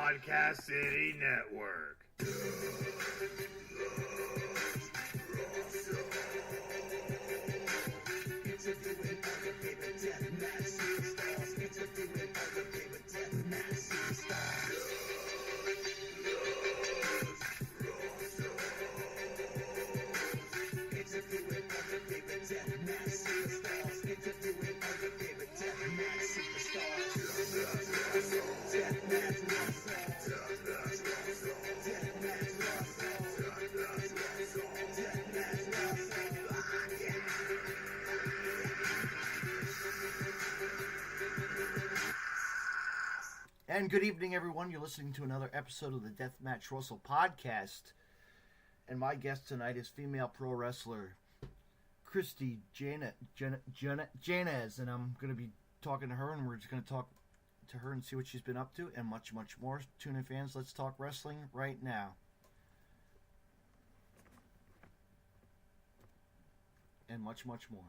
Podcast City Network. And good evening, everyone. You're listening to another episode of the Deathmatch Russell podcast. And my guest tonight is female pro wrestler Christi Jaynes. And I'm going to be talking to her, and we're just going to talk to her and see what she's been up to, and much, much more. Tune in, fans. Let's talk wrestling right now. And much, much more.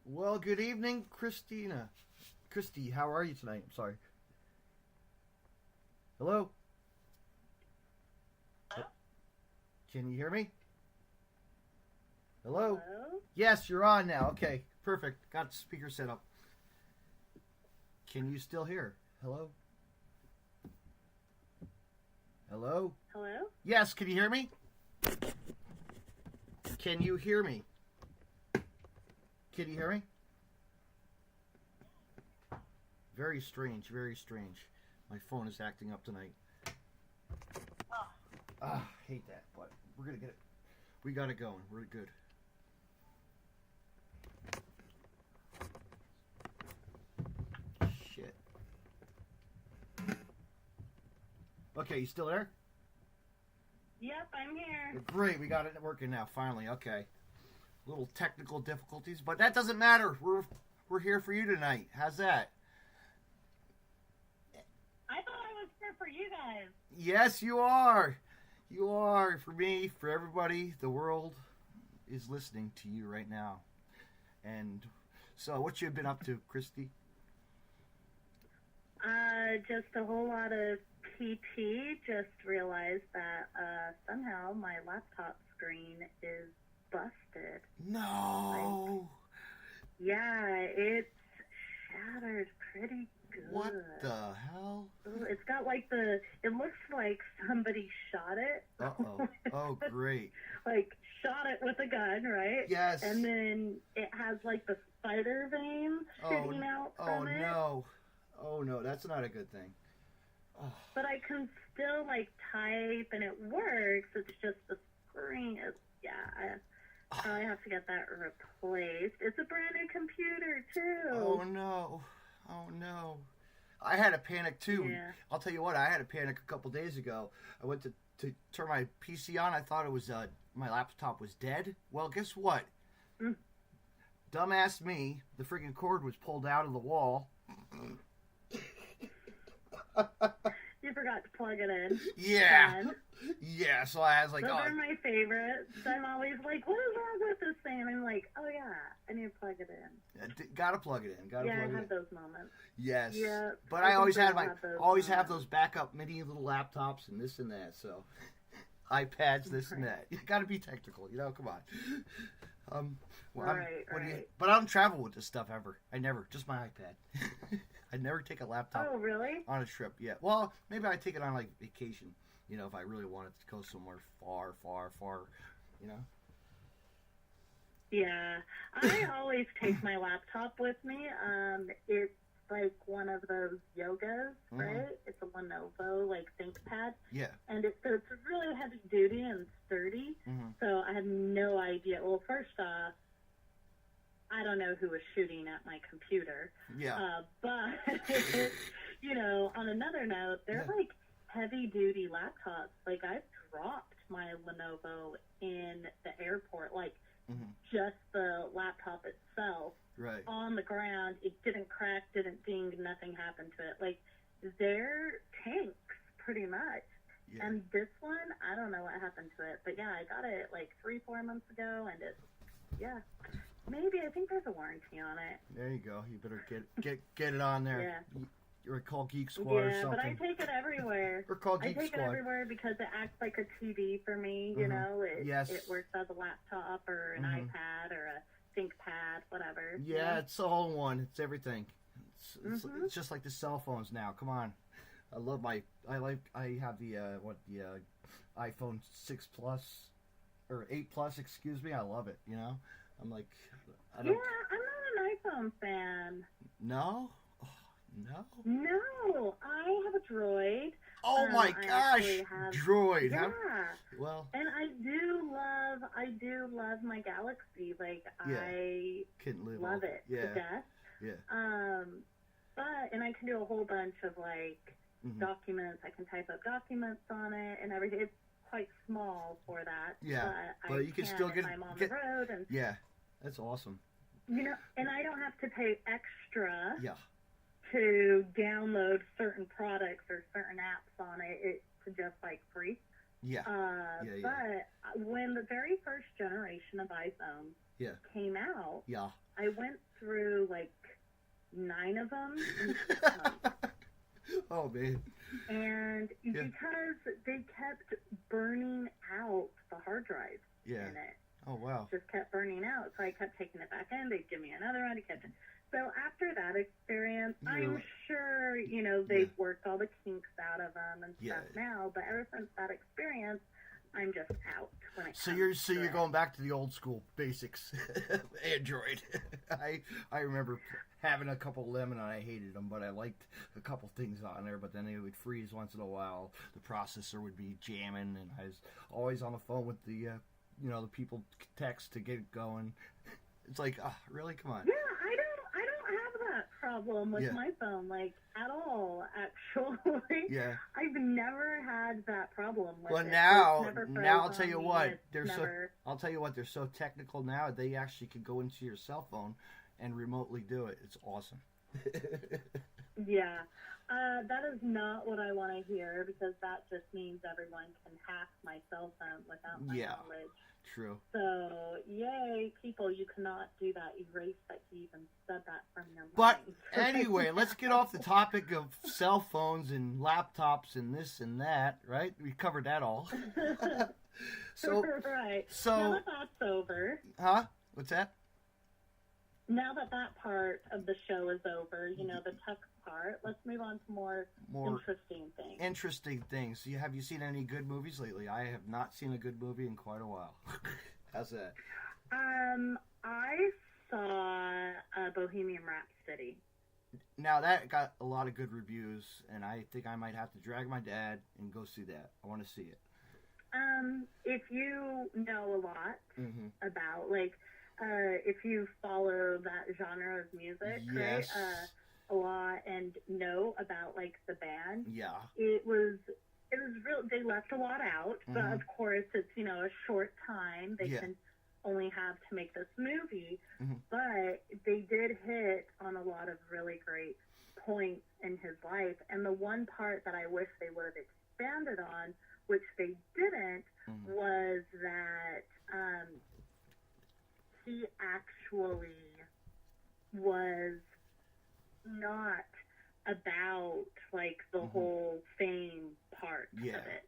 Well, good evening, Christina. Christi, how are you tonight? I'm sorry. Hello? Hello? Can you hear me? Hello? Hello? Yes, you're on now. Okay, perfect. Got the speaker set up. Can you still hear? Hello? Hello? Hello? Yes, can you hear me? Can you hear me? Can you hear me? Very strange, very strange. My phone is acting up tonight. Hate that, but we're gonna get it. We got it going. We're good. Shit. Okay, you still there? Yep, I'm here. Great, we got it working now, finally. Okay. Little technical difficulties, but that doesn't matter. We're here for you tonight. How's that? I thought I was here for you guys. Yes, you are. You are. For me, for everybody, the world is listening to you right now. And so, what you been up to, Christi? Just a whole lot of PT. Just realized that somehow my laptop screen is busted. No. Yeah, it's shattered pretty good. What the hell? It's got like it looks like somebody shot it. Uh-oh. Oh, great. Like shot it with a gun, right? Yes. And then it has like the spider veins shooting out from it. Oh, no. That's not a good thing. Oh. But I can still like type and it works. It's just the screen is, I probably have to get that replaced. It's a brand new computer too. Oh no. Oh no. I had a panic too. Yeah. I'll tell you what, I had a panic a couple days ago. I went to turn my PC on. I thought it was my laptop was dead. Well, guess what? Dumbass me, the freaking cord was pulled out of the wall. You forgot to plug it in. Yeah. Yeah, so I was like, those are my favorites. I'm always like, what is wrong with this thing? And I'm like, oh yeah, I need to plug it in. Gotta plug it in. I have those moments. Yes. Yeah. But I always have those backup mini little laptops and this and that. So iPads, this and that. You gotta be technical, come on. Right. But I don't travel with this stuff ever. I never. Just my iPad. I never take a laptop. Oh, really? On a trip. Yeah. Well, maybe I take it on like vacation. If I really wanted to go somewhere far, Yeah, I always take my laptop with me. It's like one of those yogas, right? It's a Lenovo, like ThinkPad. Yeah. And it's really heavy duty. know who was shooting at my computer. Yeah. But, on another note, they're like heavy-duty laptops. Like, I've dropped my Lenovo in the airport, like, just the laptop itself on the ground. It didn't crack, didn't ding, nothing happened to it. Like, they're tanks, pretty much. Yeah. And this one, I don't know what happened to it. But, yeah, I got it, like, 3-4 months ago, and it's, maybe. I think there's a warranty on it. There you go. You better get it on there. Yeah. Or call Geek Squad or something. Yeah, but I take it everywhere. Or call Geek Squad. I take it everywhere because it acts like a TV for me, you know? It works as a laptop or an iPad or a ThinkPad, whatever. Yeah, it's all in one. It's everything. It's just like the cell phones now. Come on. I have the iPhone 6 Plus, or 8 Plus, excuse me. I love it, I'm like... I'm not an iPhone fan. No? No, I have a Droid. Oh my gosh, Droid! Yeah. Well, and I do love my Galaxy. Like I love it to death. Yeah. And I can do a whole bunch of like documents. I can type up documents on it and everything. It's quite small for that. Yeah. But you can still get. I'm on the road and. Yeah, that's awesome. And I don't have to pay extra. Yeah. To download certain products or certain apps on it, it's just like free. Yeah. But when the very first generation of iPhone came out, I went through like 9 of them in 6 months. Oh man. And because they kept burning out the hard drive in it. Oh wow. Just kept burning out. So I kept taking it back in. They'd give me another one. So after that experience, I'm sure, they've worked all the kinks out of them and stuff now. But ever since that experience, I'm just out. You're going back to the old school basics, Android. I remember having a couple of them and I hated them, but I liked a couple things on there. But then they would freeze once in a while. The processor would be jamming, and I was always on the phone with the the people text to get it going. It's like, really? Come on. Yeah, I don't have that problem with my phone, like, at all, actually. Yeah. I've never had that problem with it. Now I'll tell you what, I'll tell you what, they're so technical now, they actually can go into your cell phone and remotely do it. It's awesome. Yeah. That is not what I want to hear, because that just means everyone can hack my cell phone without my knowledge. True. So, yay, people, you cannot do that. Erase that you even said that from your mind. But anyway, let's get off the topic of cell phones and laptops and this and that, right? We covered that all. Right. So, now that that's over. Huh? What's that? Now that part of the show is over, the tech part, let's move on to more interesting things. Interesting things. Have you seen any good movies lately? I have not seen a good movie in quite a while. How's that? I saw Bohemian Rhapsody. Now that got a lot of good reviews, and I think I might have to drag my dad and go see that. I want to see it. If you know a lot about, like, if you follow that genre of music, right? A lot, and know about, like, the band. Yeah. It was real. They left a lot out, but of course it's, a short time they can only have to make this movie. But they did hit on a lot of really great points in his life. And the one part that I wish they would have expanded on, which they didn't, was that he actually was not about, like, the whole fame part of it.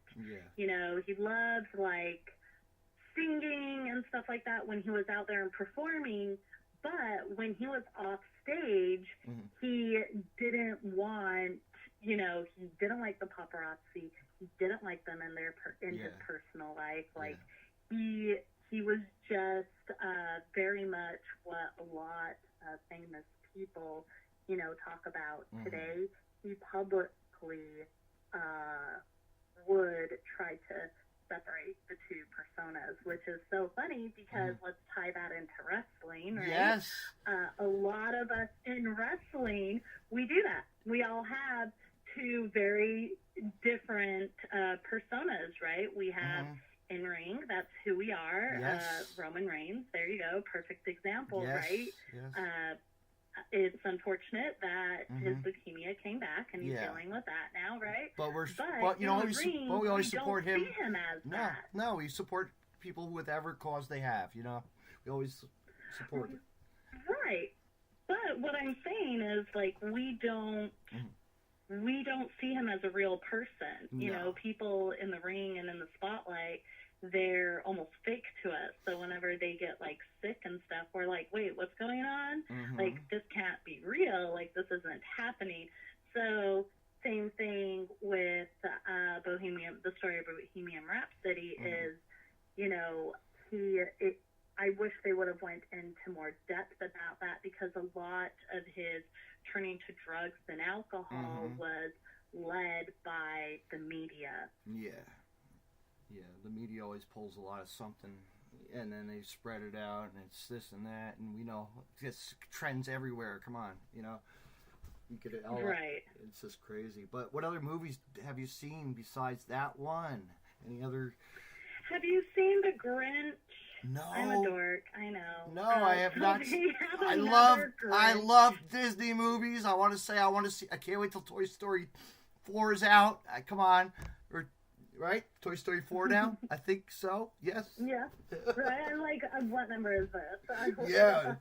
Yeah. He loved, like, singing and stuff like that when he was out there and performing, but when he was off stage, he didn't want, he didn't like the paparazzi. He didn't like them in his personal life. Like, he was just very much what a lot of famous people, talk about today. He publicly would try to separate the two personas. which is so funny because let's tie that into wrestling, right? Yes. A lot of us in wrestling, we do that. We all have two very different personas, right? We have in ring, that's who we are. Yes. Roman Reigns, there you go, perfect example, yes. right? Yes. It's unfortunate that his leukemia came back, and he's dealing with that now, right? But we always support him. See him as that. No, we support people with whatever cause they have. You know, we always support it. Right. But what I'm saying is, like, we don't see him as a real person. You know, people in the ring and in the spotlight, they're almost fake to us. So whenever they get, like, sick and stuff, we're like, wait, what's going on? Like, this can't be real. Like, this isn't happening. So same thing with the story of Bohemian Rhapsody is, you know, I wish they would have went into more depth about that, because a lot of his turning to drugs and alcohol was led by the media. Yeah. Yeah, the media always pulls a lot of something, and then they spread it out, and it's this and that, and we know it's trends everywhere. Come on, you know, you could right. It's just crazy. But what other movies have you seen besides that one? Any other? Have you seen The Grinch? No. I'm a dork. I know. No, I have not. I love Disney movies. I want to see. I can't wait till Toy Story 4 is out. Come on. Right? Toy Story 4 now? I think so. Yes. Yeah. Right. I'm like, what number is this? Yeah.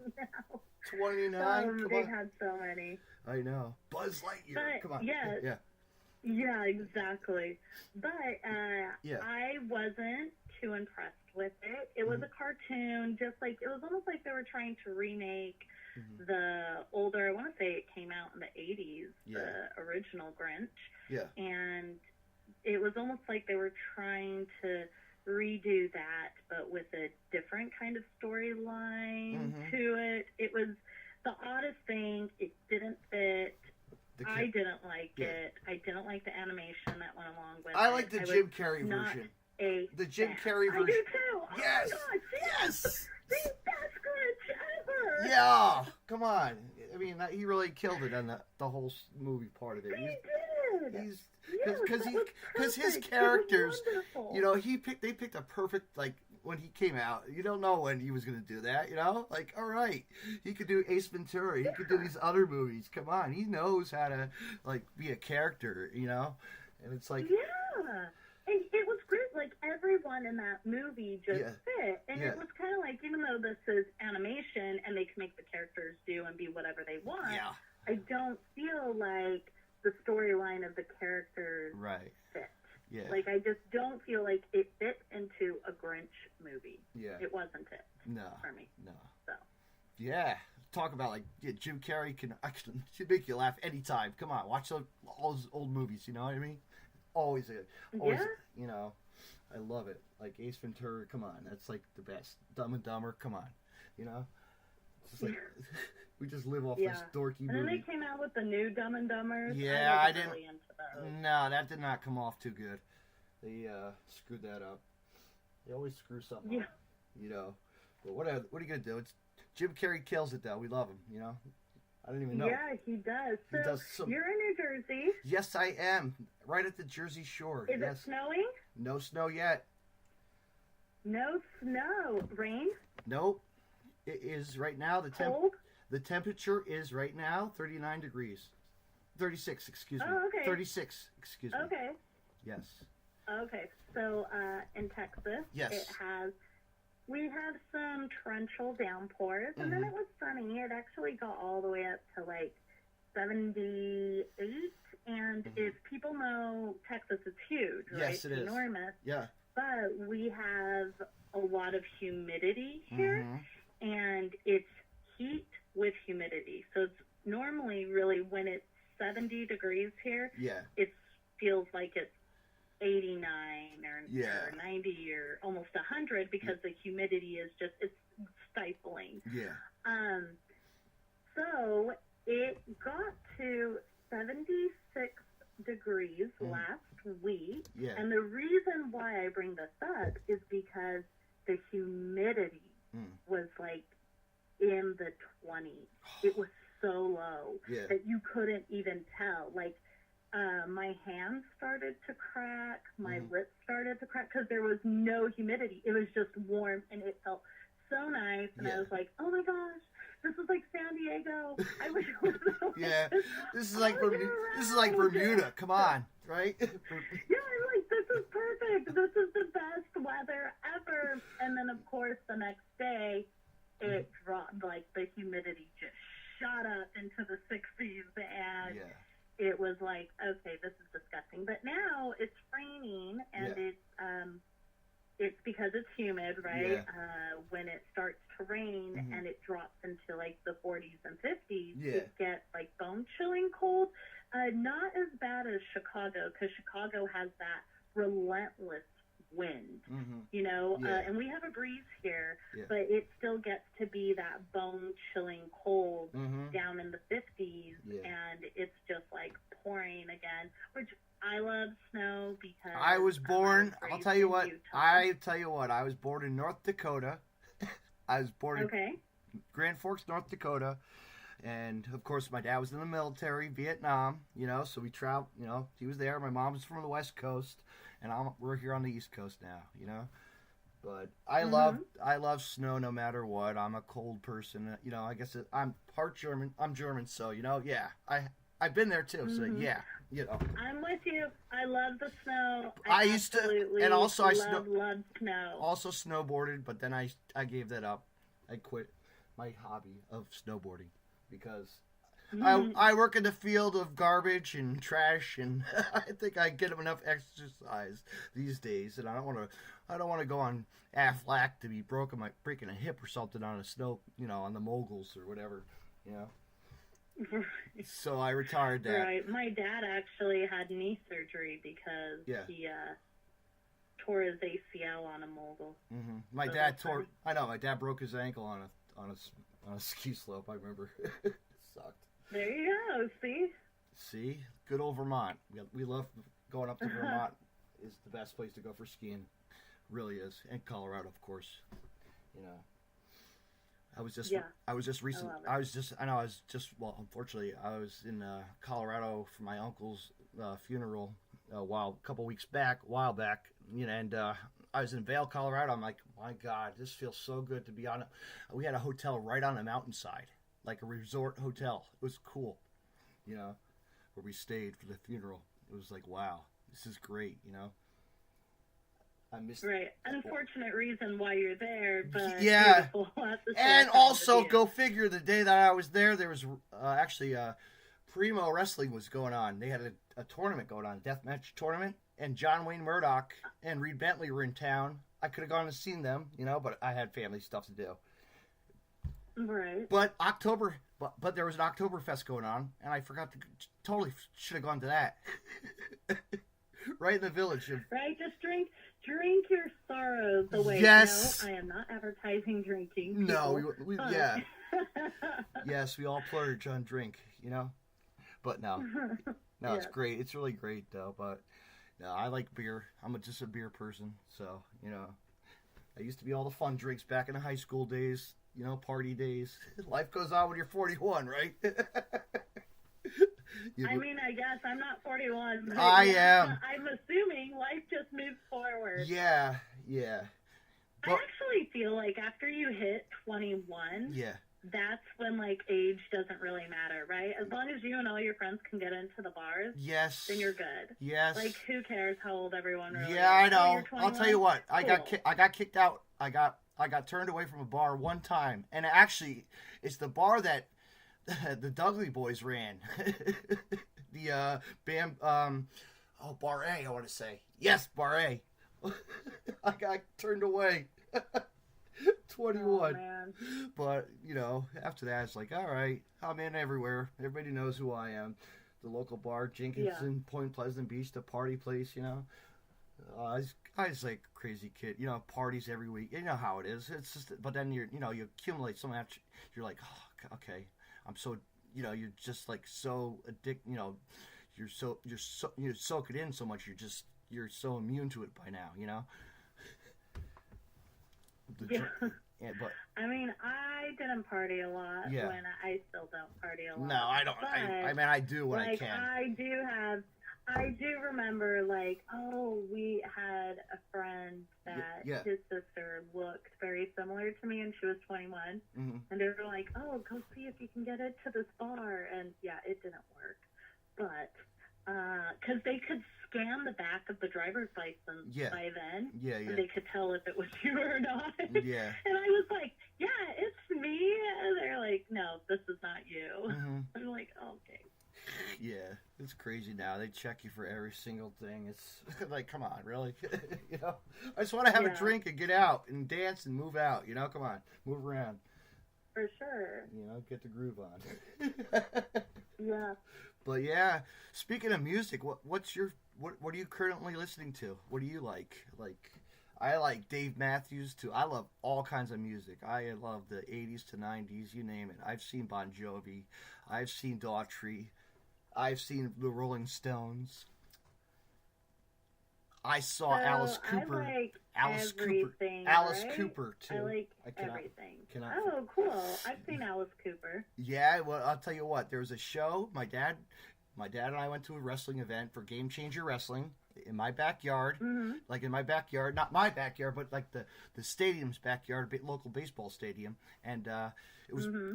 29. They had so many. I know. Buzz Lightyear. But, come on. Yeah. Yeah, exactly. But I wasn't too impressed with it. It was a cartoon, just like, it was almost like they were trying to remake the older, I want to say it came out in the 80s, the original Grinch. Yeah. And it was almost like they were trying to redo that, but with a different kind of storyline to it. It was the oddest thing. It didn't fit. I didn't like it. I didn't like the animation that went along with it. I like the Jim Carrey version. The Jim Carrey version. I do too. Yes. Oh my God, yes. The best Grinch ever. Yeah. Come on. I mean, he really killed it on the whole movie part of it. He did. Because his characters, you know, they picked a perfect, like, when he came out, you don't know when he was going to do that, you know? Like, all right, he could do Ace Ventura, he could do these other movies, come on, he knows how to, like, be a character, you know? And it's like... Yeah, and it was great, like, everyone in that movie just fit, and it was kind of like, even though this is animation, and they can make the characters do and be whatever they want, I don't feel like the storyline of the characters fit. Yeah. Like, I just don't feel like it fit into a Grinch movie. Yeah. It wasn't it. No. For me. No. So. Yeah. Talk about, like, Jim Carrey can make you laugh anytime. Come on, watch all those old movies, you know what I mean? Always, you know, I love it. Like, Ace Ventura, come on, that's, like, the best. Dumb and Dumber, come on, you know? It's just like... We just live off this dorky movie. And then they came out with the new Dumb and Dumbers. Yeah, I didn't. Really into those. No, that did not come off too good. They screwed that up. They always screw something up. You know. But what are you gonna do? It's Jim Carrey kills it though. We love him. You know. I don't even know. Yeah, he does. So you're in New Jersey. Yes, I am. Right at the Jersey Shore. Is it snowing? No snow yet. No snow. Rain? Nope. It is right now. Cold? The temperature is right now 39 degrees. 36, excuse me. Oh, okay. 36, excuse me. Okay. Yes. Okay. So, in Texas, we have some torrential downpours, and then it was sunny. It actually got all the way up to, like, 78, and if people know Texas, it's huge, right? Yes, it is. Enormous. Yeah. But we have a lot of humidity here, and it's heat with humidity. So it's normally really when it's 70 degrees here, it feels like it's 89 or 90 or almost 100 because the humidity is just, it's stifling. Yeah. So it got to 76 degrees last week. Yeah. And the reason why I bring this up is because the humidity was like in the 20s. It was so low that you couldn't even tell. Like, my hands started to crack, my lips started to crack because there was no humidity. It was just warm, and it felt so nice. And I was like, oh my gosh, this is like San Diego. I wish it was so this is like Bermuda. Come on, right? Yeah, I'm like, this is perfect. This is the best weather ever. And then, of course, the next day, it dropped. Like, the humidity just shot up into the 60s, and it was like, okay, this is disgusting. But now it's raining, and it's because it's humid, right? When it starts to rain and it drops into like the 40s and 50s, it gets like bone-chilling cold. Not as bad as Chicago, because Chicago has that relentless wind, you know, and we have a breeze here, but it still gets to be that bone-chilling cold down in the 50s, and it's just like pouring again, which I love snow because I was born, I'll tell you what, I was born in North Dakota. I was born in Grand Forks, North Dakota. And, of course, my dad was in the military, Vietnam, you know, so we traveled, you know, he was there. My mom was from the West Coast, and we're here on the East Coast now, you know. But I love snow no matter what. I'm a cold person, you know. I guess I'm part German. I'm German, so, you know, I've been there, too, so, you know. I'm with you. I love the snow. I used to, and also I love snow. Also snowboarded, but then I gave that up. I quit my hobby of snowboarding. Because I work in the field of garbage and trash, and I think I get enough exercise these days, and I don't want to go on Aflac to be breaking a hip or something on a snow, you know, on the moguls or whatever, you know. So I retired that. Right. My dad actually had knee surgery because he tore his ACL on a mogul. My dad broke his ankle on a ski slope, I remember. It sucked. There you go, See? Good old Vermont. We love going up to Vermont. Is the best place to go for skiing. Really is. And Colorado, of course. You know. Unfortunately, I was in Colorado for my uncle's funeral a while back, you know, and I was in Vail, Colorado. I'm like, my God, this feels so good to be on. We had a hotel right on a mountainside, like a resort hotel. It was cool, you know, where we stayed for the funeral. It was like, wow, this is great, you know. I missed Unfortunate reason why you're there, but beautiful at the same and also go figure. The day that I was there was actually Primo Wrestling was going on. They had a tournament going on, a deathmatch tournament. And John Wayne Murdoch and Reed Bentley were in town. I could have gone and seen them, you know, but I had family stuff to do. Right. But there was an Oktoberfest going on, and I forgot to. Totally should have gone to that. Right in the village. Right, just drink your sorrows away. Yes. No, I am not advertising drinking. No, Yes, we all plurge on drink, you know. But no, it's great. It's really great though. But no, I like beer. I'm just a beer person. So, you know, I used to be all the fun drinks back in the high school days, you know, party days. Life goes on when you're 41, right? I mean, I guess I'm not 41. I am. I'm assuming life just moves forward. Yeah. But I actually feel like after you hit 21, that's when, like, age doesn't really matter, right? As long as you and all your friends can get into the bars, then you're good. Yes. Like, who cares how old everyone really is? Yeah, I know. I'll tell you what. Cool. I got kicked out. I got turned away from a bar one time, and actually, it's the bar that the Dudley boys ran. The Bar A, I want to say. Yes, Bar A. I got turned away. 21. Oh, man. But, you know, after that, it's like, all right, I'm in everywhere. Everybody knows who I am. The local bar, Jenkinson, Point Pleasant Beach, the party place, you know. I was like a crazy kid, you know, parties every week. You know how it is. It's just, but then you accumulate so much. You're like, oh, okay, I'm so, you know, you're just like so addicted. You know, you soak it in so much. You're so immune to it by now. You know. Yeah, but I mean, I didn't party a lot when I still don't party a lot. No, I don't. But, I mean, I do when I can. I do remember, like, we had a friend that his sister looked very similar to me, and she was 21. Mm-hmm. And they were like, go see if you can get into this bar. And, yeah, it didn't work. But, because they could scan the back of the driver's license by then. Yeah. And they could tell if it was you or not. Yeah. And I was like, yeah, it's me. And they're like, no, this is not you. Mm-hmm. I'm like, okay. Yeah, it's crazy now. They check you for every single thing. It's like, come on, really? You know, I just want to have a drink and get out and dance and move out. You know, come on, move around. For sure. You know, get the groove on. Yeah. But yeah, speaking of music, what are you currently listening to? What do you like? Like, I like Dave Matthews too. I love all kinds of music. I love the 80s to 90s, you name it. I've seen Bon Jovi. I've seen Daughtry. I've seen the Rolling Stones. I saw Alice Cooper. I like Alice everything, Cooper. Alice right? Cooper too. I like everything. Cannot. Oh, cool! I've seen Alice Cooper. Yeah, well, I'll tell you what. There was a show. My dad and I went to a wrestling event for Game Changer Wrestling in my backyard. Mm-hmm. Like in my backyard, not my backyard, but like the stadium's backyard, a local baseball stadium, and it was. Mm-hmm.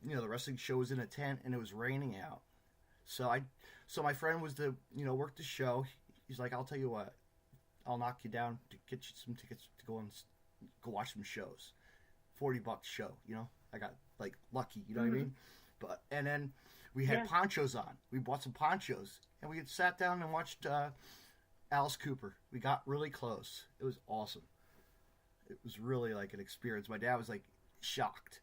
The wrestling show was in a tent and it was raining out. So my friend was worked the show. He's like, I'll tell you what, I'll knock you down to get you some tickets to go watch some shows. $40 show, I got like lucky, you know what I mean? And then we had ponchos on. We bought some ponchos and we had sat down and watched Alice Cooper. We got really close. It was awesome. It was really like an experience. My dad was like shocked,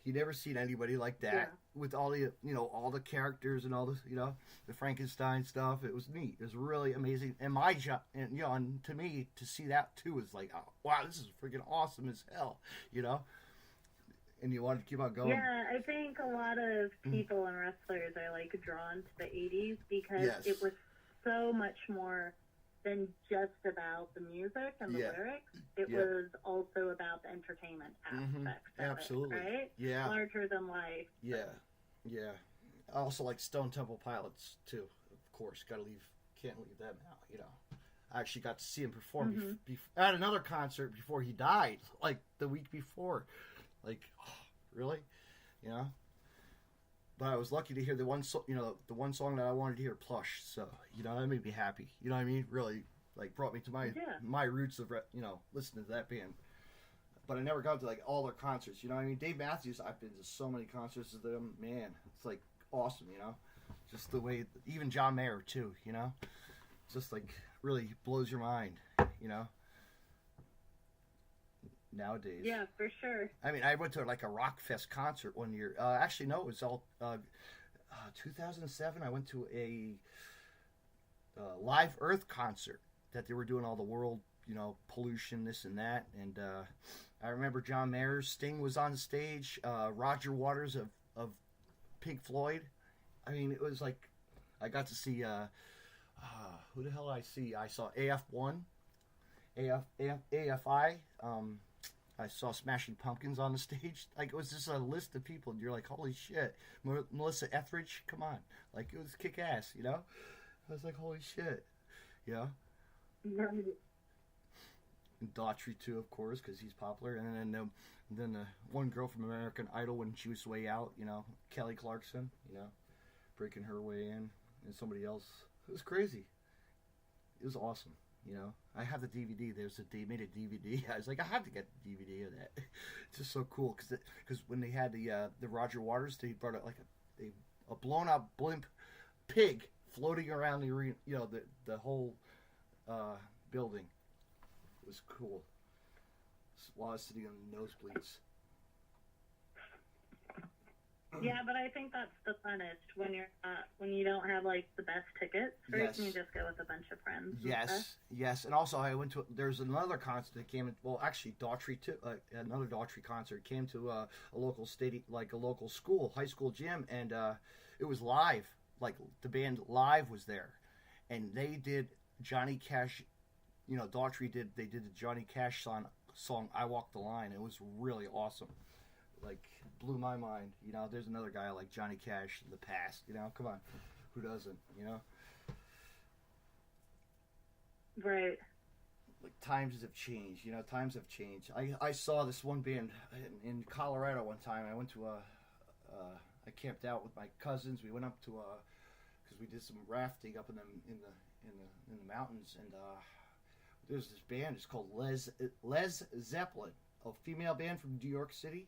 He'd never seen anybody like that with all the, all the characters and all the, the Frankenstein stuff. It was neat. It was really amazing. And my job, and to me, to see that too is like, oh, wow, this is freaking awesome as hell, And you want to keep on going. Yeah, I think a lot of people and wrestlers are like drawn to the 80s because it was so much more than just about the music and the lyrics. It was also about the entertainment aspect of Absolutely. it, right? Yeah. Larger than life. Yeah. Yeah. I also like Stone Temple Pilots, too. Of course. Can't leave them out, I actually got to see him perform at another concert before he died, like the week before. Like, really? But I was lucky to hear the one song that I wanted to hear, Plush. So, that made me happy. You know what I mean? Really, like, brought me to my roots of, listening to that band. But I never got to, like, all their concerts. You know what I mean? Dave Matthews, I've been to so many concerts of them. Man, it's, like, awesome, Just the way, even John Mayer, too, Just, like, really blows your mind, Nowadays. Yeah, for sure. I mean, I went to like a Rock Fest concert one year. Actually, no, it was all 2007. I went to a Live Earth concert that they were doing all the world, pollution, this and that. And I remember John Mayer, Sting was on stage, Roger Waters of Pink Floyd. I mean, it was like I got to see who the hell did I see? I saw AF1, AFI. I saw Smashing Pumpkins on the stage. Like, it was just a list of people. And you're like, holy shit. Melissa Etheridge, come on. Like, it was kick-ass, I was like, holy shit. Yeah. And Daughtry, too, of course, because he's popular. And then the one girl from American Idol when she was way out, Kelly Clarkson, breaking her way in. And somebody else. It was crazy. It was awesome. I have the DVD. They made a DVD. I was like, I have to get the DVD of that. It's just so cool because when they had the Roger Waters, they brought out like a blown out blimp pig floating around the arena, the whole building. It was cool. While I was sitting on the nosebleeds. Yeah, but I think that's the funnest when you don't have like the best tickets, right? Yes. And you just go with a bunch of friends. Yes, and also I went to. There's another concert that came. Actually, Daughtry too. Another Daughtry concert came to a local stadium, like a local school, high school gym, and it was live. Like the band Live was there, and they did Johnny Cash. Daughtry did. They did the Johnny Cash song "I Walk the Line." It was really awesome. Like, blew my mind. You know, there's another guy like Johnny Cash in the past. You know, come on, who doesn't? You know, right. Like, times have changed. You know, times have changed. I saw this one band in Colorado one time. I went to I camped out with my cousins. We went up to because we did some rafting up in the mountains, and there's this band. It's called Les Zeppelin, a female band from New York City.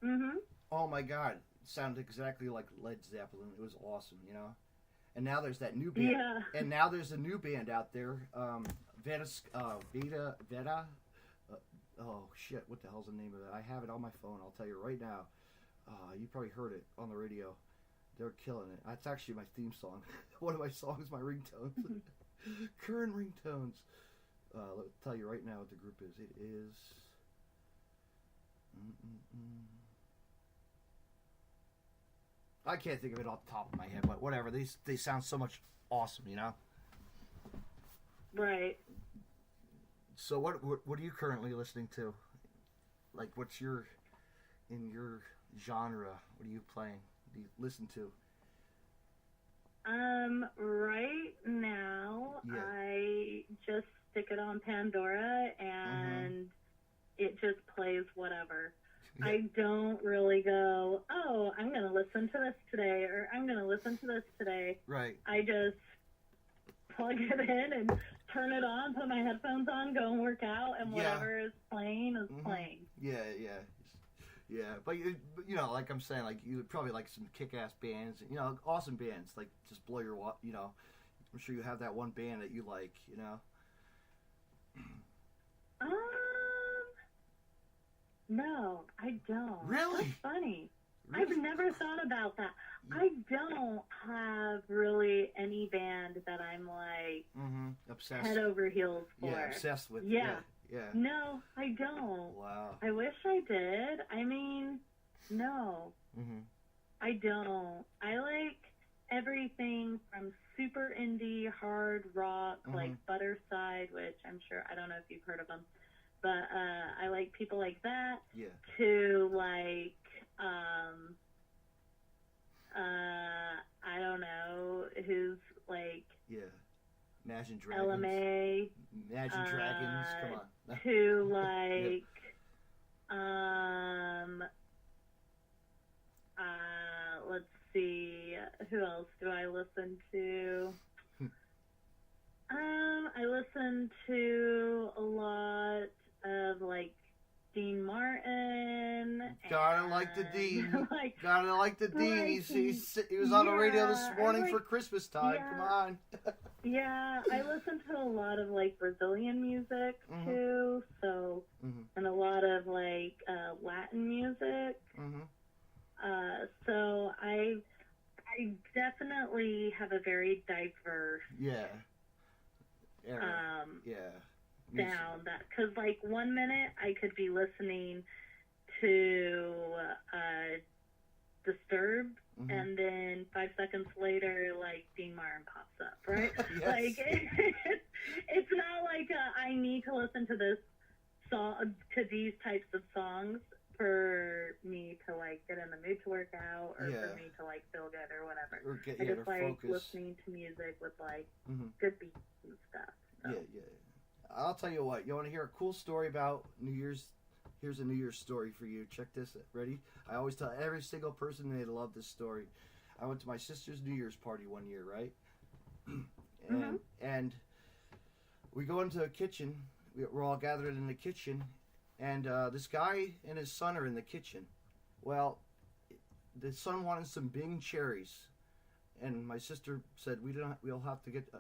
Mhm. Oh my God, it sounded exactly like Led Zeppelin. It was awesome, you know. And now there's that new band. Yeah. And now there's a new band out there, Veta. Oh shit, what the hell's the name of it? I have it on my phone. I'll tell you right now. You probably heard it on the radio. They're killing it. That's actually my theme song. One of my songs, my ringtones. Current ringtones. Let me tell you right now what the group is. It is. I can't think of it off the top of my head, but whatever. They sound so much awesome, you know. Right. So what are you currently listening to? Like, what's your genre? What are you playing? Do you listen to? Right now, Yeah. I just stick it on Pandora and it just plays whatever. Yeah. I don't really go, oh, I'm going to listen to this today, or I'm going to listen to this today. Right. I just plug it in and turn it on, put my headphones on, go and work out, and whatever is playing is playing. Yeah. But you know, like I'm saying, like, you probably like some kick-ass bands, you know, awesome bands, like, just blow your, you know. I'm sure you have that one band that you like, you know. No, I don't. Really? That's funny. Really? I've never thought about that. I don't have really any band that I'm like obsessed, head over heels for. Yeah, obsessed with. Yeah. Yeah. No, I don't. Wow. I wish I did. I mean, no. I don't. I like everything from super indie, hard rock, like Butterside, which I'm sure, I don't know if you've heard of them, but I like people like that. Yeah. To like, I don't know, who's like. Yeah. Imagine Dragons. LMA. Imagine Dragons. Come on. To like, let's see, who else do I listen to? I listen to a lot of like Dean Martin. Gotta like the Dean. Like, gotta like the Dean. He was on the radio this morning for Christmas time. Come on. Yeah, I listen to a lot of like Brazilian music too, so and a lot of like Latin music. So I definitely have a very diverse sound, that because like 1 minute I could be listening to Disturbed, and then 5 seconds later, like, Dean Martin pops up, right? Yes. Like, it's not like I need to listen to this song, to these types of songs for me to, like, get in the mood to work out, or for me to, like, feel good or whatever. Or get, I just like focus. listening to music with, like, good beats and stuff. So. Yeah. I'll tell you what, you want to hear a cool story about New Year's? Here's a New Year's story for you. Check this out. Ready? I always tell every single person they love this story. I went to my sister's New Year's party one year, right? And we go into a kitchen. We're all gathered in the kitchen, and this guy and his son are in the kitchen. Well, the son wanted some Bing cherries, and my sister said we'll have to get.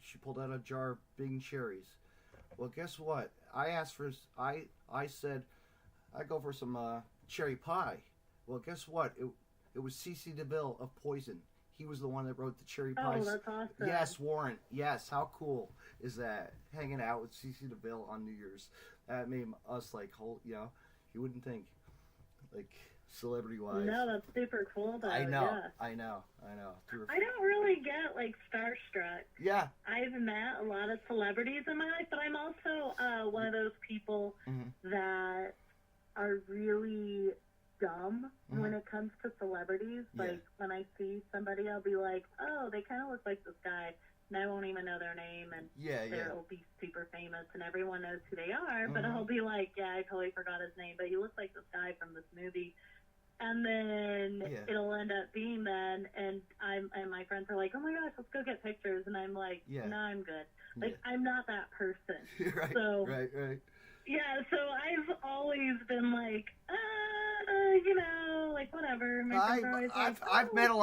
She pulled out a jar of Bing cherries. Well, guess what? I said, I go for some cherry pie. Well, guess what? It was C.C. DeVille of Poison. He was the one that wrote the cherry pie. Oh, that's awesome. Yes, Warren. Yes, how cool is that? Hanging out with C.C. DeVille on New Year's. That made us like whole. You know, you wouldn't think, like, celebrity-wise. No, that's super cool, though. I know. Yeah. I know. I don't really get, like, starstruck. Yeah. I've met a lot of celebrities in my life, but I'm also one of those people that are really dumb when it comes to celebrities. Like, when I see somebody, I'll be like, oh, they kind of look like this guy, and I won't even know their name, and they'll be super famous, and everyone knows who they are, but I'll be like, yeah, I totally forgot his name, but he looks like this guy from this movie. And then it'll end up being then, and my friends are like, oh my gosh, let's go get pictures, and I'm like, no, I'm good. Like, I'm not that person. Right, so, right. Yeah, so I've always been like, you know, like, whatever. I've met a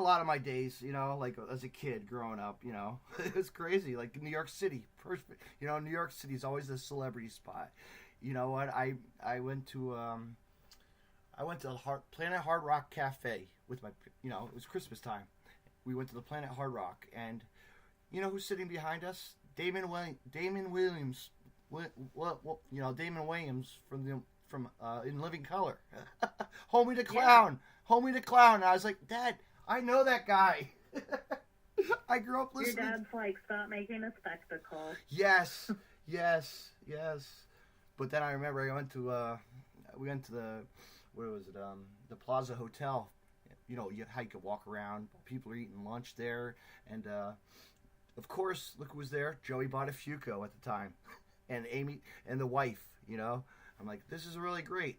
lot of my days, you know, like as a kid growing up, you know. It was crazy. Like New York City, you know, New York City is always a celebrity spot. You know what? I went to the Planet Hard Rock Cafe with my, you know, it was Christmas time. We went to the Planet Hard Rock, and you know who's sitting behind us? Damon Williams. You know, Damon Williams from In Living Color. Homie the Clown. Homie the Clown. And I was like, Dad, I know that guy. I grew up listening. Your dad's like, stop making a spectacle. Yes. But then I remember we went to the, where was it? The Plaza Hotel. You know, you hike and walk around. People are eating lunch there. And, of course, look who was there. Joey Buttafuoco at the time. And Amy and the wife, you know. I'm like, this is really great.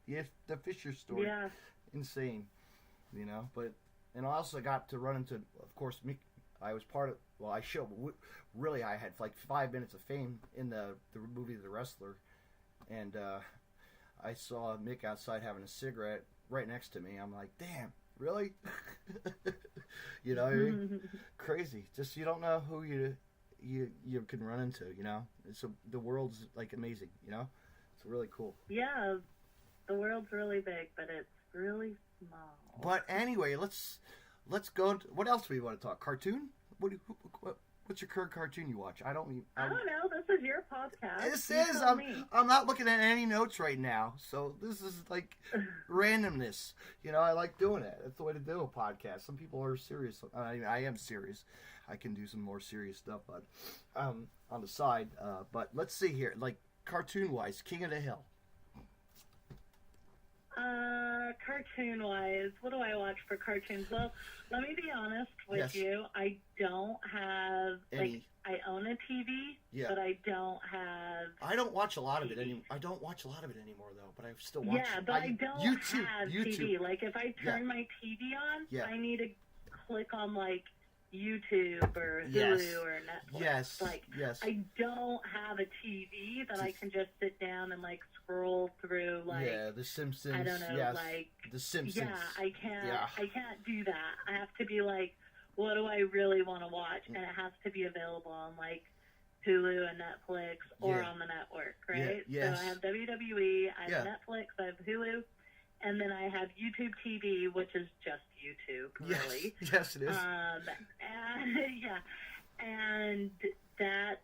The Fisher story. Yeah. Insane, you know. And I also got to run into, of course, Mick. I was part of, well, I had like 5 minutes of fame in the movie The Wrestler. And I saw Mick outside having a cigarette right next to me. I'm like, damn, really? You know what I mean? Crazy. Just, you don't know who you can run into, you know. So the world's like amazing, you know. It's really cool. Yeah, the world's really big, but it's really small. But anyway, let's go. What else do we want to talk? Cartoon? What's your current cartoon you watch? I don't know. This is your podcast. This is. I'm not looking at any notes right now, so this is like randomness. You know, I like doing it. That's the way to do a podcast. Some people are serious. I mean, I am serious. I can do some more serious stuff, but on the side. But let's see here, like cartoon-wise, King of the Hill. Cartoon-wise, what do I watch for cartoons? Well, let me be honest with you. I don't have I own a TV, but I don't have. I don't watch a lot of it anymore. I don't watch a lot of it anymore though, but I still watch. Yeah, but I don't have TV. Like if I turn my TV on, I need to click on like YouTube or Hulu or Netflix. I don't have a TV that I can just sit down and like scroll through like The Simpsons. I don't know, like The Simpsons. Yeah, I can't do that. I have to be like, what do I really want to watch? And it has to be available on like Hulu and Netflix or on the network, right? So I have WWE, I have Netflix, I have Hulu. And then I have YouTube TV, which is just YouTube, really. Yes, it is. And that's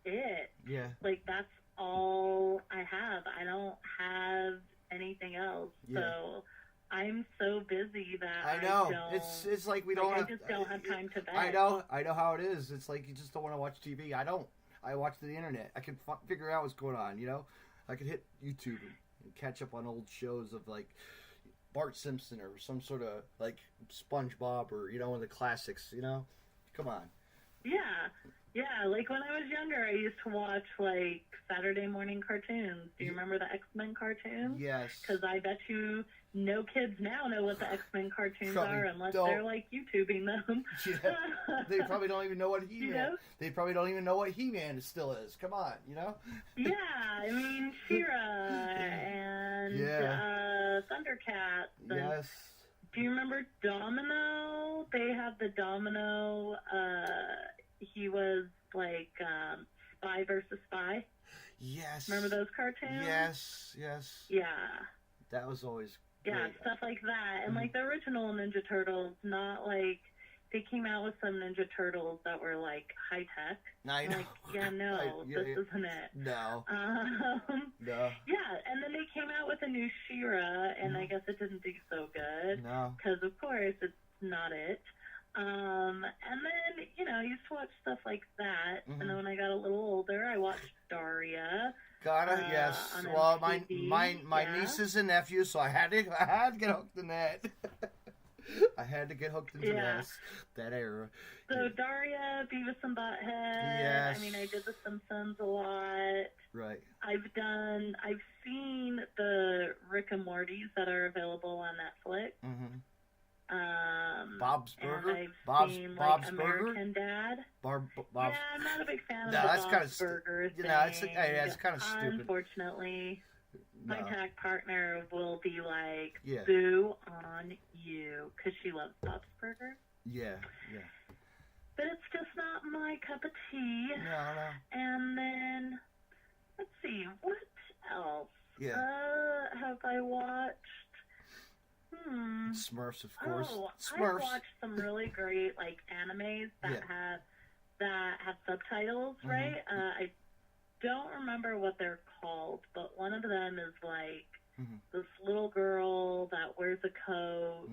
it. Yeah. Like, that's all I have. I don't have anything else. Yeah. So I'm so busy that I know. It's like we don't have... I just don't have time to bed. I know how it is. It's like you just don't want to watch TV. I don't. I watch the internet. I can figure out what's going on, you know? I can hit YouTube and catch up on old shows of like Bart Simpson or some sort of like SpongeBob or, you know, one of the classics, you know? Come on. Yeah, like when I was younger, I used to watch like Saturday morning cartoons. Do you remember the X-Men cartoons? Yes. Because I bet you no kids now know what the X-Men cartoons are unless they're like YouTubing them. Yeah. They probably don't even know what He-Man. You know? They probably don't even know what He-Man still is. Come on, you know? Yeah, I mean She-Ra and Thundercats. Yes. Do you remember Domino? They have the Domino. He was like Spy versus Spy. Yes. Remember those cartoons? Yes. Yeah. That was always great. Yeah, stuff like that. And like the original Ninja Turtles, not like they came out with some Ninja Turtles that were like high tech. I know. Like, this isn't it. No. No. Yeah, and then they came out with a new She-Ra, and I guess it didn't do so good. No. Because of course it's not it. And then, I used to watch stuff like that. And then when I got a little older, I watched Daria. Yes. Well, my nieces and nephews, so I had to get hooked in that. I had to get hooked into that era. So Daria, Beavis and Butthead. Yes. I mean, I did The Simpsons a lot. Right. I've seen the Rick and Mortys that are available on Netflix. Mm-hmm. Bob's Burger. And I've seen Bob's American Burger? Dad. Bob's. Yeah, I'm not a big fan of the Bob's Burger thing. It's kind of stupid. Unfortunately, my tag partner will be like, Yeah. boo on you, because she loves Bob's Burger. Yeah. But it's just not my cup of tea. No. And then, let's see, what else? Yeah. Have I watched? Smurfs, of course. I've watched some really great animes that have subtitles, right? I don't remember what they're called, but one of them is this little girl that wears a coat,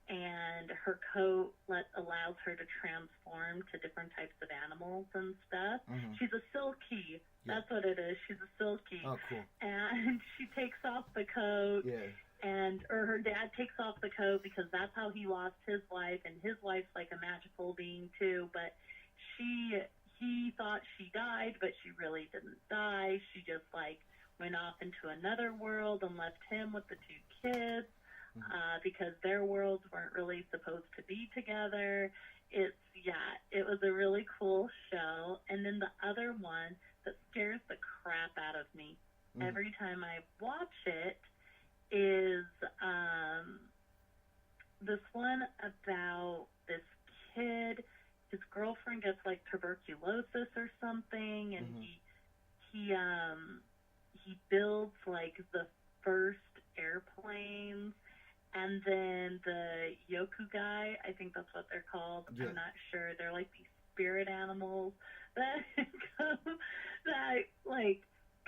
and her coat allows her to transform to different types of animals and stuff. She's a silky. That's what it is. She's a silky. Oh, cool. And she takes off the coat. Yeah. Or her dad takes off the coat because that's how he lost his wife, and his wife's like a magical being too, but he thought she died, but she really didn't die. She just went off into another world and left him with the two kids, because their worlds weren't really supposed to be together. It was a really cool show. And then the other one that scares the crap out of me every time I watch it is this one about this kid. His girlfriend gets tuberculosis or something, and he builds the first airplanes, and then the Yoku guy, I think that's what they're called. I'm not sure. They're these spirit animals that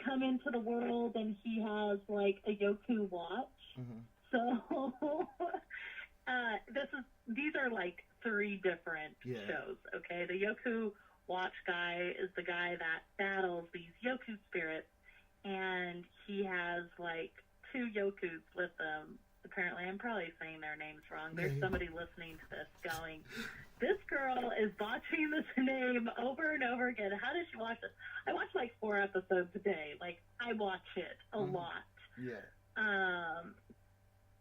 come into the world, and he has a Yoku watch. So these are three different shows. Okay, the Yoku watch guy is the guy that battles these Yoku spirits, and he has two Yokus with them. Apparently, I'm probably saying their names wrong. There's somebody listening to this going, this girl is botching this name over and over again. How does she watch this? I watch 4 episodes a day. I watch it a lot. Yeah.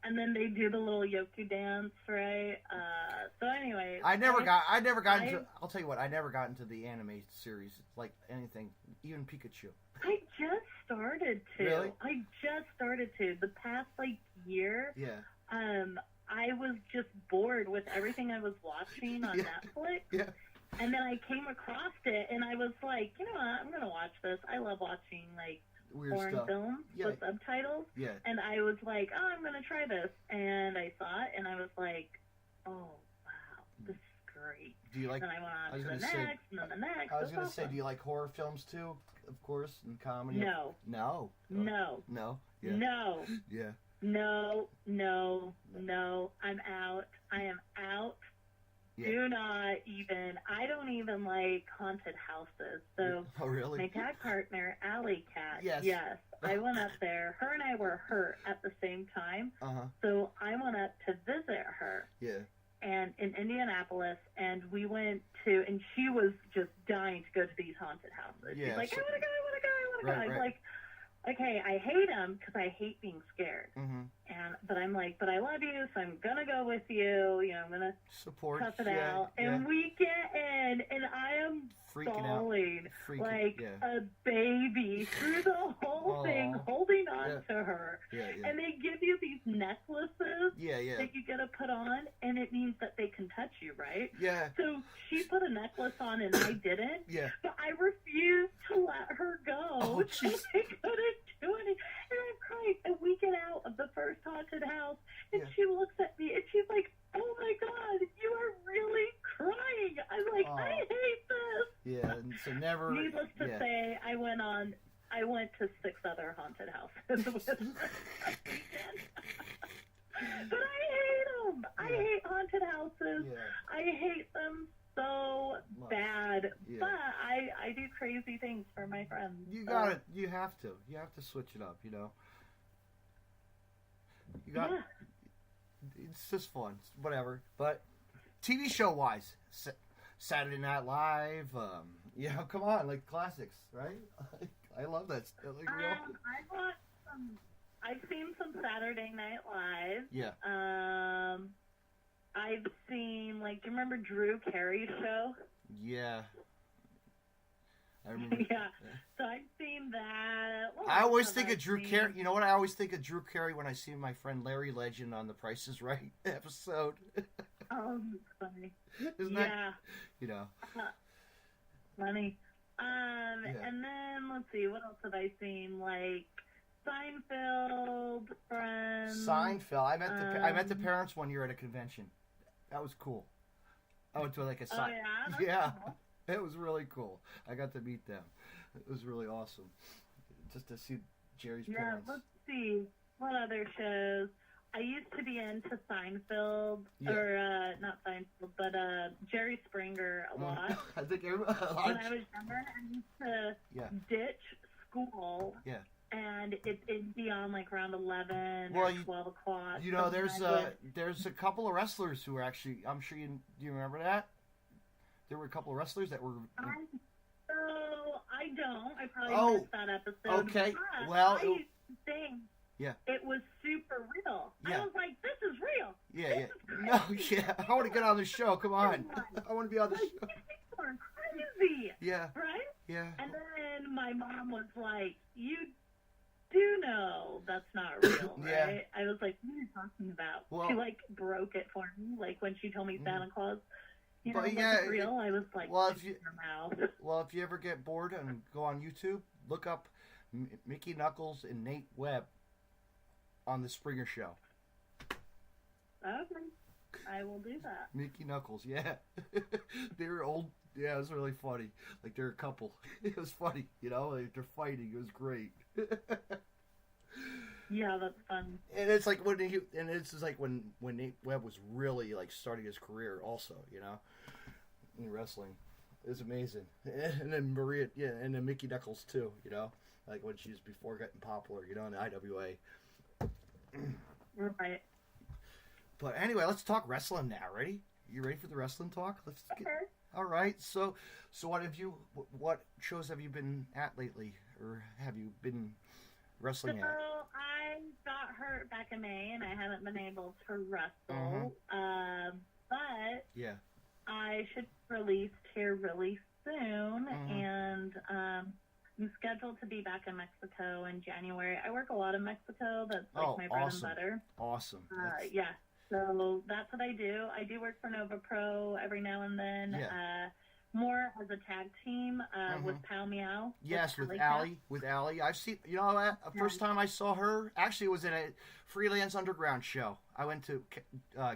And then they do the little Yoku dance, right? So anyway, I never got into. I'll tell you what, I never got into the anime series, anything, even Pikachu. I just started to. Really? I just started to. The past year. Yeah. I was just bored with everything I was watching on Netflix. Yeah. And then I came across it, and I was like, you know what? I'm gonna watch this. I love watching weird foreign stuff. films with subtitles. Yeah. And I was like, oh, I'm gonna try this, and I saw it, and I was like, oh wow, this is great. Do you like? And I went on to the next, and then the next. I was gonna say, do you like horror films too? Of course, and comedy. No. No. No. No. Yeah. No. Yeah. No. I'm out. I am out. Yeah. Do not even. I don't even like haunted houses. So oh, really? my tag partner, Alley Cat. Yes. I went up there. Her and I were hurt at the same time. So I went up to visit her. Yeah. And in Indianapolis, and we went to, and she was just dying to go to these haunted houses. Yeah, She's like, I want to go. Right, I was like, okay, I hate them because I hate being scared. But I'm like, but I love you, so I'm gonna go with you. I'm gonna support, tough it out. And we get in, and I am bawling like a baby through the whole thing, holding on to her. And they give you these necklaces that you get to put on, and it means that they can touch you, right? Yeah. So she put a necklace on, and I didn't. But I refused to let her go. Oh, so I couldn't do it. And I'm crying. And we get out of the first haunted house, and she looks at me, and she's like, oh my God, you are really crying. I'm like, I hate this. Yeah, and so never. Needless to say, I went to 6 other haunted houses with her that weekend. But I hate them. them. I hate haunted houses. Yeah. I hate them so bad. Yeah. But I do crazy things for my friends. You got it. You have to. You have to switch it up, you know. You got. It's just fun, whatever. But TV show wise, Saturday Night Live. Come on, like classics, right? I love that. Like, I've seen some Saturday Night Live. Yeah. I've seen, do you remember Drew Carey's show? Yeah. I remember. Yeah. So I've seen that. I always think of Drew Carey. You know what? I always think of Drew Carey when I see my friend Larry Legend on the Price is Right episode. Oh, that's funny. Isn't that? You know. Funny. And then, let's see, what else have I seen? Like Seinfeld, Friends. Seinfeld. I met the parents one year at a convention. That was cool. I went to like a Oh, yeah? Yeah. Cool. It was really cool. I got to meet them. It was really awesome. Just to see Jerry's parents. Let's see. What other shows? I used to be into Seinfeld, or not Seinfeld, but Jerry Springer a lot. I think when I was younger, I used to ditch school. Yeah. And it'd be on like around 11 or 12 o'clock. You know, there's a couple of wrestlers who are actually, I'm sure do you remember that? There were a couple of wrestlers that were... I don't. I probably missed that episode. Okay. But Well... I used to think it was super real. Yeah. I was like, this is real. Yeah, No, I want to get on the show. Come on. I want to be on the show. People are crazy. Yeah. Right? Yeah. And then my mom was like, you do know that's not real, right? I was like, what are you talking about? Well, she broke it for me, when she told me Santa Claus, but wasn't real. I was like, if you ever get bored and go on YouTube, look up Mickey Knuckles and Nate Webb on the Springer Show. Okay, I will do that. Mickey Knuckles, yeah. They were old. Yeah, it was really funny. Like, they're a couple. It was funny, they're fighting. It was great. Yeah, that's fun. And it's like when Nate Webb was really starting his career, also, in wrestling. It was amazing. And then Maria, and then Mickey Knuckles too, like when she was before getting popular, in the IWA. Right. But anyway, let's talk wrestling now. Ready? You ready for the wrestling talk? Let's get. All right. So what shows have you been at lately, or have you been wrestling at? I got hurt back in May, and I haven't been able to wrestle. But I should be released here really soon, and I'm scheduled to be back in Mexico in January. I work a lot in Mexico. That's my bread and butter. Awesome. Yeah. So that's what I do. I do work for Nova Pro every now and then. More as a tag team with Pal Meow. Yes, with Allie. With Allie. I've seen, the first time I saw her, actually, it was in a Freelance Underground show. I went to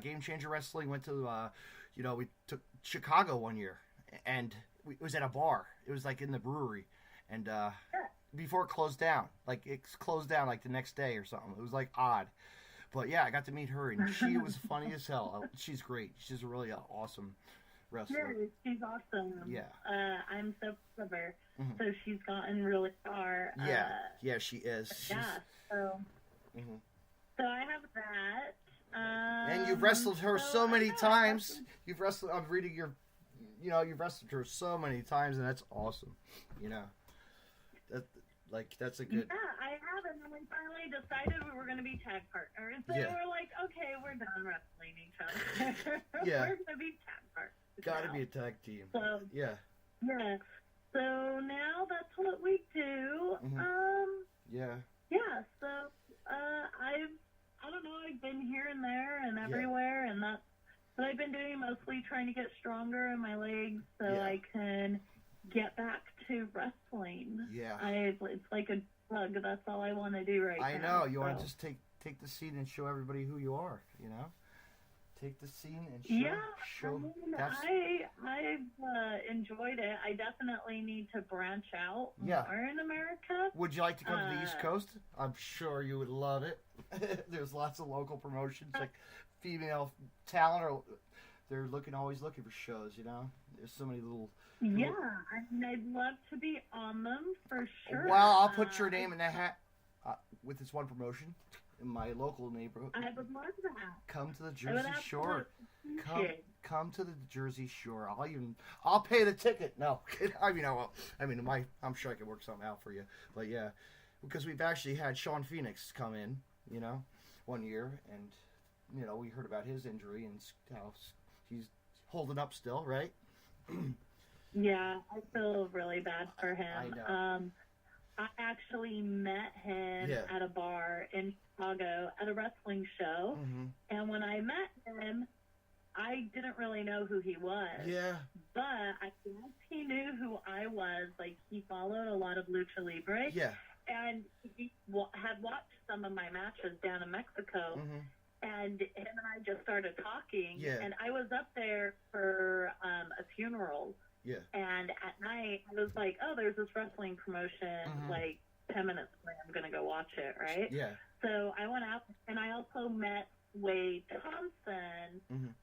Game Changer Wrestling, went to, we took Chicago one year, and it was at a bar. It was in the brewery. And before it closed down. It's closed down the next day or something. It was odd. But yeah, I got to meet her, and she was funny as hell. She's great. She's a really awesome wrestler. Yeah, she's awesome. Yeah. I'm so proud of her. So she's gotten really far. Yeah, she is. So I have that. And you've wrestled her so many times. You've wrestled. I'm reading your. You've wrestled her so many times, and that's awesome. That's a good. Yeah, I have, and then we finally decided we were going to be tag partners. So we're like, okay, we're done wrestling each other. We're going to be tag partners. Gotta be a tag team. So yeah. So now that's what we do. Yeah. So I don't know. I've been here and there and everywhere, and that's what I've been doing. Mostly trying to get stronger in my legs so I can get back to wrestling. Yeah. It's like a drug. That's all I want to do now. I know. You want to just take the scene and show everybody who you are, Take the scene and show. I've enjoyed it. I definitely need to branch out more in America. Would you like to come to the East Coast? I'm sure you would love it. There's lots of local promotions. female talent, or they're always looking for shows. There's so many little. Yeah, I'd love to be on them for sure. Well, I'll put your name in the hat with this one promotion in my local neighborhood. I would love that. Come to the Jersey Shore. Come to the Jersey Shore. I'll pay the ticket. No, I'm sure I can work something out for you. But yeah, because we've actually had Sean Phoenix come in, one year, and we heard about his injury and how he's holding up still, right? Yeah, I feel really bad for him. I know. I actually met him at a bar in Chicago at a wrestling show, and when I met him, I didn't really know who he was. Yeah. But I guess he knew who I was. Like, he followed a lot of Lucha Libre. Yeah. And he had watched some of my matches down in Mexico. And him and I just started talking. Yeah. And I was up there for a funeral. Yeah. And at night, I was like, oh, there's this wrestling promotion, like 10 minutes away. I'm going to go watch it, right? Yeah. So I went out, and I also met Wade Thompson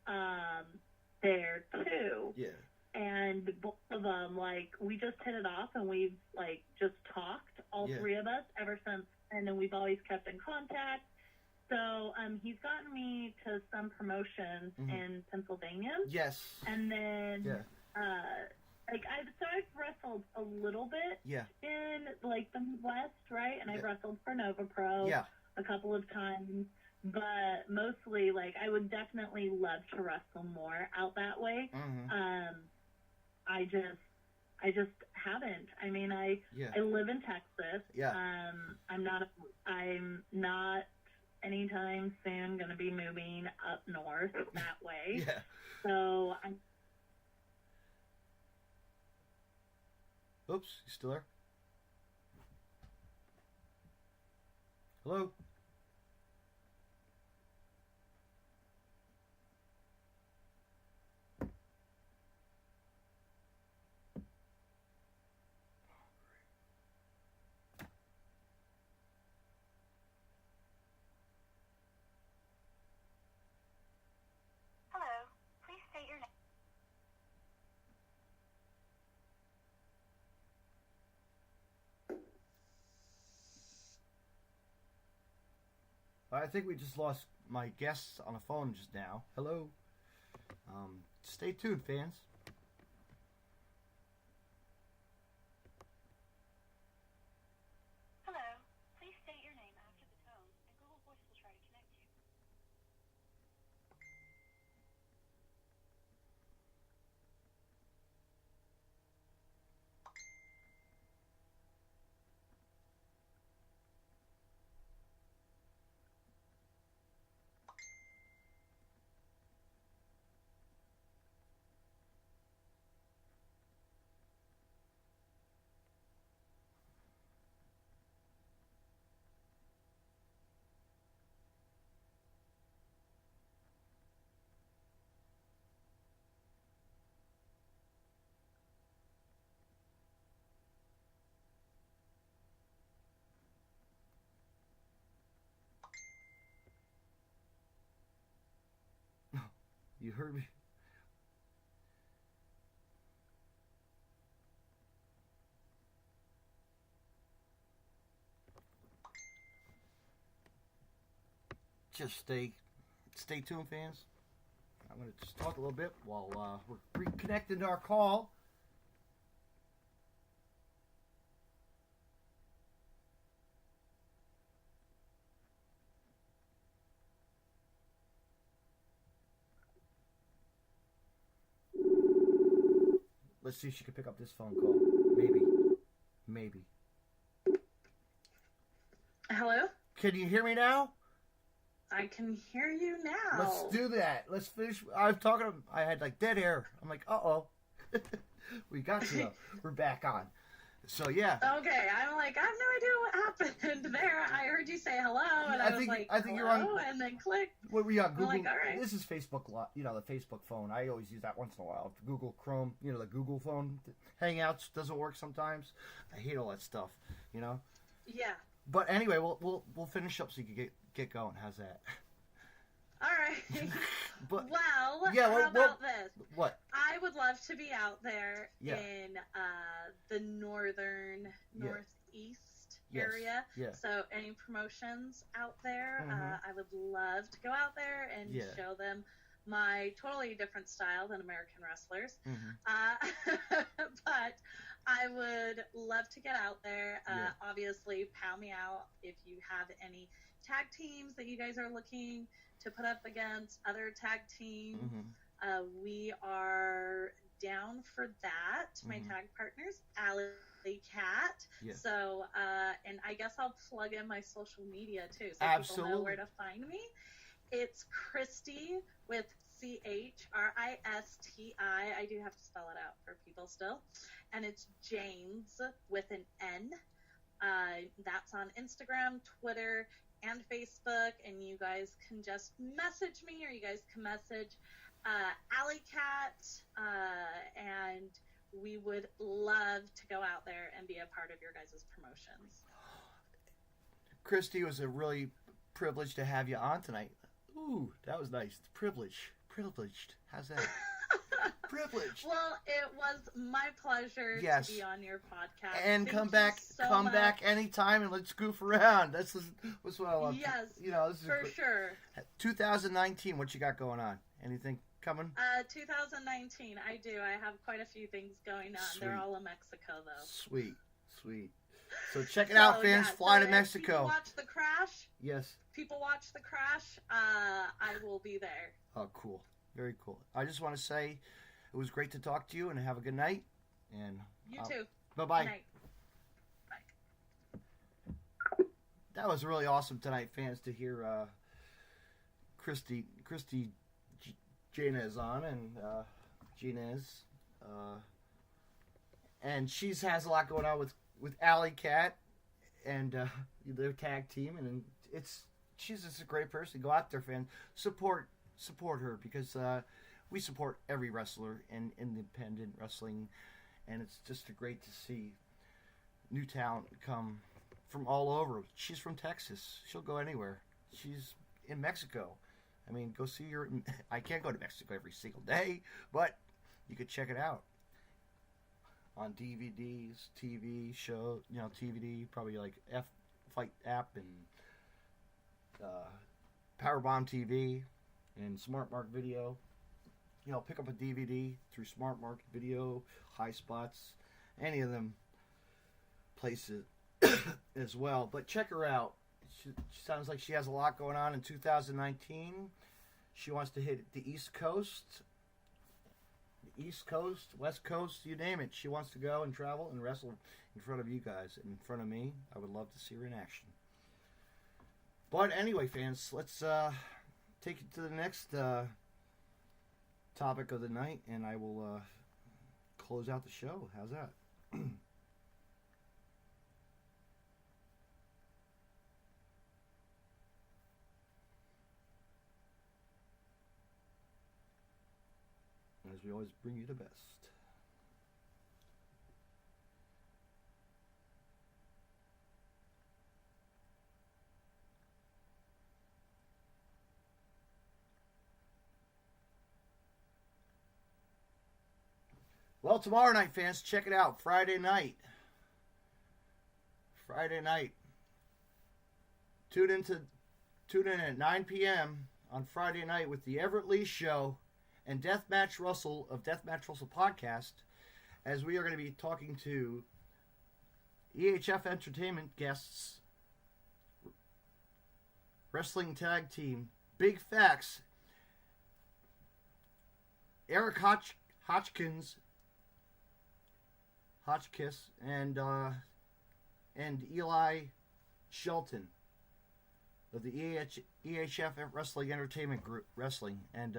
there, too. Yeah. And both of them, like, we just hit it off, and we've, like, just talked, all three of us, ever since. And then we've always kept in contact. So he's gotten me to some promotions in Pennsylvania. Yes. And then, I've wrestled a little bit in, like, the West, right? And I've wrestled for Nova Pro a couple of times. But mostly, like, I would definitely love to wrestle more out that way. I just haven't. I mean, I live in Texas. I'm not anytime soon going to be moving up north that way. So I'm. Oops, you still there? Hello? I think we just lost my guests on the phone just now. Hello. Stay tuned, fans. Hello. Please state your name after the tone, and Google Voice will try to connect you. You heard me? Just stay tuned, fans. I'm going to just talk a little bit while we're reconnecting to our call. Let's see if she can pick up this phone call. Maybe. Hello? Can you hear me now? I can hear you now. Let's do that. Let's finish. I had like dead air. I'm like, uh-oh. We got you though. We're back on. So yeah. Okay, I'm like, I have no idea what happened there. I heard you say hello, and I think hello, you're on. And then click. What were you on Google? I'm like, all right. This is Facebook, the Facebook phone. I always use that once in a while. Google Chrome, the Google phone. Hangouts doesn't work sometimes. I hate all that stuff, Yeah. But anyway, we'll finish up so you can get going. How's that? All right. But, well, yeah, how about this? What? I would love to be out there Yeah. in the northeast Yes. area. Yeah. So any promotions out there, Mhm. I would love to go out there and show them my totally different style than American wrestlers. But I would love to get out there. Obviously, pound me out if you have any tag teams that you guys are looking to put up against other tag teams. We are down for that. My tag partners, Alley Cat. So, and I guess I'll plug in my social media too, so people know where to find me. It's Christi with Christi. I do have to spell it out for people still. And it's Jaynes with an N. That's on Instagram, Twitter, and Facebook. And you guys can just message me, or you guys can message Alley Cat. And we would love to go out there and be a part of your guys' promotions. Christi, it was a really privilege to have you on tonight. Ooh, that was nice. Privileged. How's that? Privileged. Well, it was my pleasure to be on your podcast. And come back anytime, and let's goof around. That's what I love. Yes, this is for sure. 2019, what you got going on? Anything coming? 2019, I do. I have quite a few things going on. Sweet. They're all in Mexico, though. Sweet. So check it out, fans. Fly to Mexico. People watch the crash. Yes. People watch the crash. I will be there. Oh, cool. Very cool. I just want to say it was great to talk to you, and have a good night. And you too. Bye-bye. Good night. Bye. That was really awesome tonight, fans, to hear Christi Jaynes on, and Jaynes. And she has a lot going on with Alley Cat and their tag team, and she's just a great person. Go out there, fans. Support her, because we support every wrestler in independent wrestling, and it's just great to see new talent come from all over. She's from Texas. She'll go anywhere. She's in Mexico. I mean, go see her. I can't go to Mexico every single day, but you could check it out on DVDs, TV show, TVD, probably like F-Fight app and Powerbomb TV and SmartMark Video. Pick up a DVD through SmartMark Video, High Spots, any of them places as well. But check her out. She sounds like she has a lot going on in 2019. She wants to hit the East Coast, West Coast, you name it. She wants to go and travel and wrestle in front of you guys, and in front of me. I would love to see her in action. But anyway, fans, let's take it to the next topic of the night, and I will close out the show. How's that? As we always bring you the best. Well, tomorrow night, fans, check it out. Friday night. Tune in at 9 p.m. on Friday night with the Everett Lee Show and Deathmatch Russell of Deathmatch Russell Podcast, as we are going to be talking to EHF Entertainment guests, wrestling tag team, Big Facts, Eric Hotchkiss, and Eli Shelton of the EHF Wrestling Entertainment Group Wrestling, and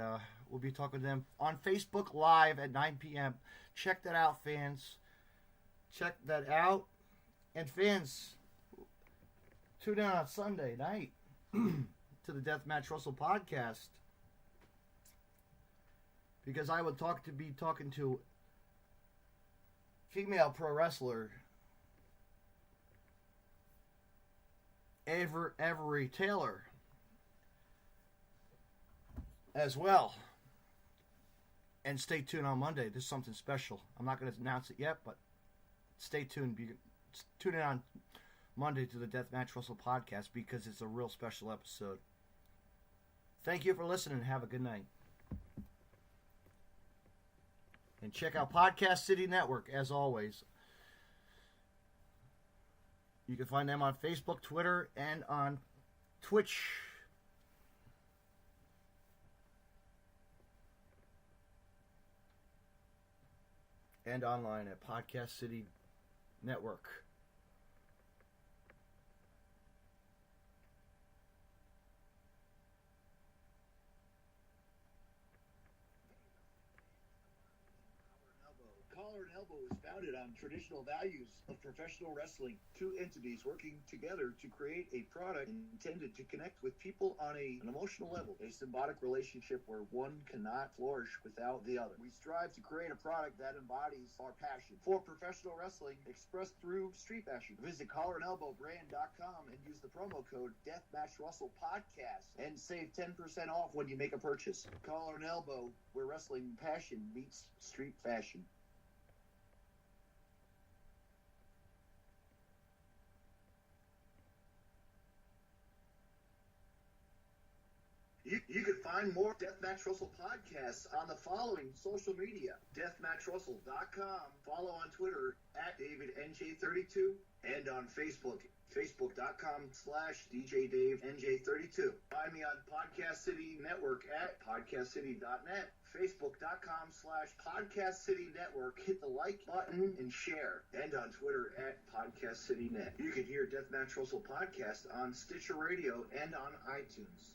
we'll be talking to them on Facebook Live at 9 p.m. Check that out, fans. Check that out. And fans, tune in on Sunday night to the Deathmatch Russell Podcast, because I will be talking to female pro wrestler Avery Taylor, as well. And stay tuned on Monday. There's something special. I'm not going to announce it yet, but stay tuned. Tune in on Monday to the Deathmatch Russell podcast because it's a real special episode. Thank you for listening. Have a good night. And check out Podcast City Network, as always. You can find them on Facebook, Twitter, and on Twitch. And online at Podcast City Network. Collar and Elbow is founded on traditional values of professional wrestling. Two entities working together to create a product intended to connect with people on an emotional level. A symbiotic relationship where one cannot flourish without the other. We strive to create a product that embodies our passion for professional wrestling expressed through street fashion. Visit collarandelbowbrand.com and use the promo code DeathmatchRussell Podcast and save 10% off when you make a purchase. Collar and Elbow, where wrestling passion meets street fashion. You can find more Deathmatch Russell podcasts on the following social media. DeathmatchRussell.com. Follow on Twitter at DavidNJ32 and on Facebook. Facebook.com/DJDaveNJ32. Find me on Podcast City Network at podcastcity.net. Facebook.com/Podcast City Network. Hit the like button and share. And on Twitter at Podcast City Net. You can hear Deathmatch Russell podcast on Stitcher Radio and on iTunes.